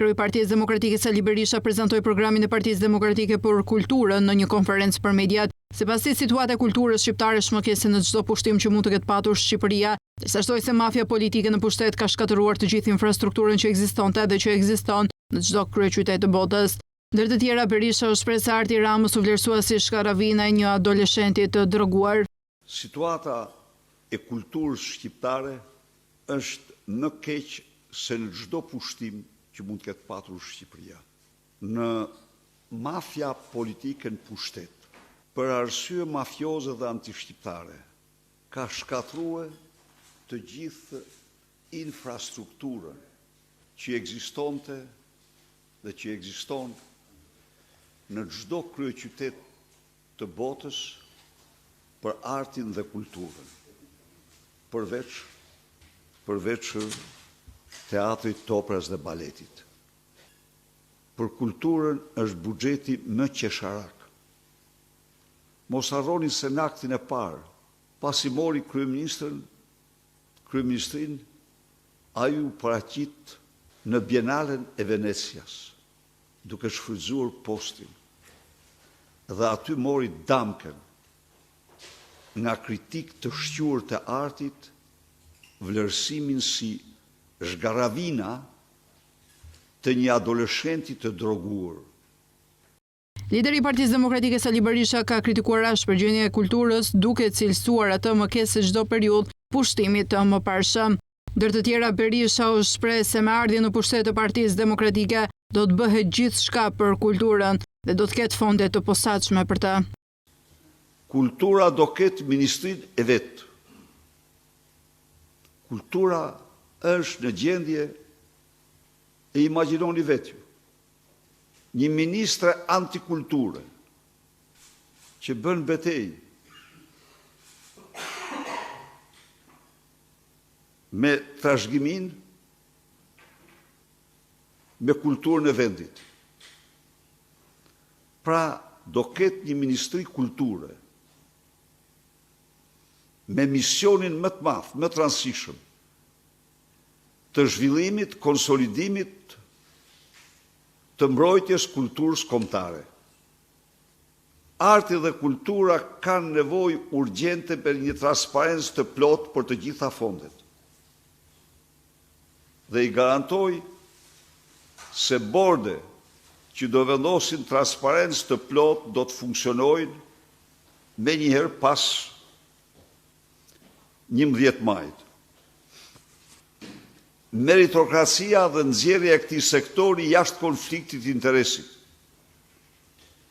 Kryetari i Partisë Demokratike Sali Berisha prezantoi programin e Partisë Demokratike për kulturën në një konferencë për mediat. Sipas tij, situata e kulturës shqiptare shmëkese në çdo pushtim që mund të ketë patur Shqipëria, ndërsa shtoi se mafia politike në pushtet ka shkatëruar të gjithë infrastrukturën që ekzistonte dhe që ekziston në çdo kryeqytet të botës. Ndër të tjera, Berisha u shpreh se Arti Ramës u vlerësua si shkaravina e një adoleshenti të droguar. Situata e kulturës shqiptare është më keq se në çdo pushtim që mund të ketë patur Shqipëria. Në mafia politike në pushtet, për arsye mafioze dhe antishqiptare, ka shkatruar të gjithë infrastrukturën që ekzistonte dhe që ekziston në çdo kryeqytet të botës për artin dhe kulturën, përveç teatrit, të operës dhe baletit. Për kulturën është buxheti më qesharak. Mos harroni se në aktin e parë, pasi mori kryeministrin, ai u paraqit në Bienalen e Venecias, duke shfrytzuar postin, dhe aty mori damken nga kritik të shquar të artit, vlerësimin si zgaravina të një adoleshenti të droguar. Lideri i Partisë Demokratike Sali Berisha ka kritikuar ashpër përgjigjen e kulturës, duke cilësuar atë më keq se çdo periudhë pushtimi të mëparshëm. Ndër të tjera, Berisha u shpreh se me ardhjen në pushtet të Partisë Demokratike do të bëhet gjithçka për kulturën dhe do të ketë fonde të posaçme për të. Kultura do ketë ministrinë e vet. Kultura është në gjendje, e imagjinoni vetë ju, një ministre antikulture që bën betejë me trashëgimin, me kulturën e vendit. Pra, do ketë një ministri kulture me misionin më të madh, më të rëndësishëm të zhvillimit, konsolidimit të mbrojtjes kulturës kombëtare. Arti dhe kultura kanë nevojë urgjente për një transparencë të plotë për të gjitha fondet. Dhe i garantoj se borde që do vendosin transparencë të plotë do të funksionojnë me njëherë pas 11 majit. Meritokracia dhe nxjerrja e këtij sektori jashtë konfliktit interesit,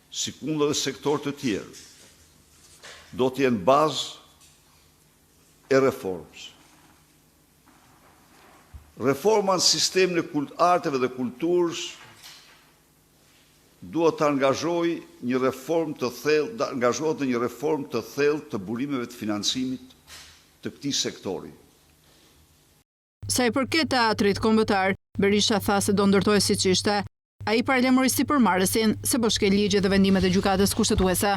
si kundër dhe sektor të tjerë, do të jenë bazë e reformës. Reforma në sistemin e arteve dhe kulturës duhet të angazhojë një reformë të thellë, angazhohet në një reformë të thellë të burimeve të financimit të këtij sektori. Sa i përket teatrit kombëtar, Berisha tha se do ndërtojë siç ishte. Ai paralajmëroi sipërmarrësin se po shkel ligjet dhe vendimet e gjykatës kushtetuese.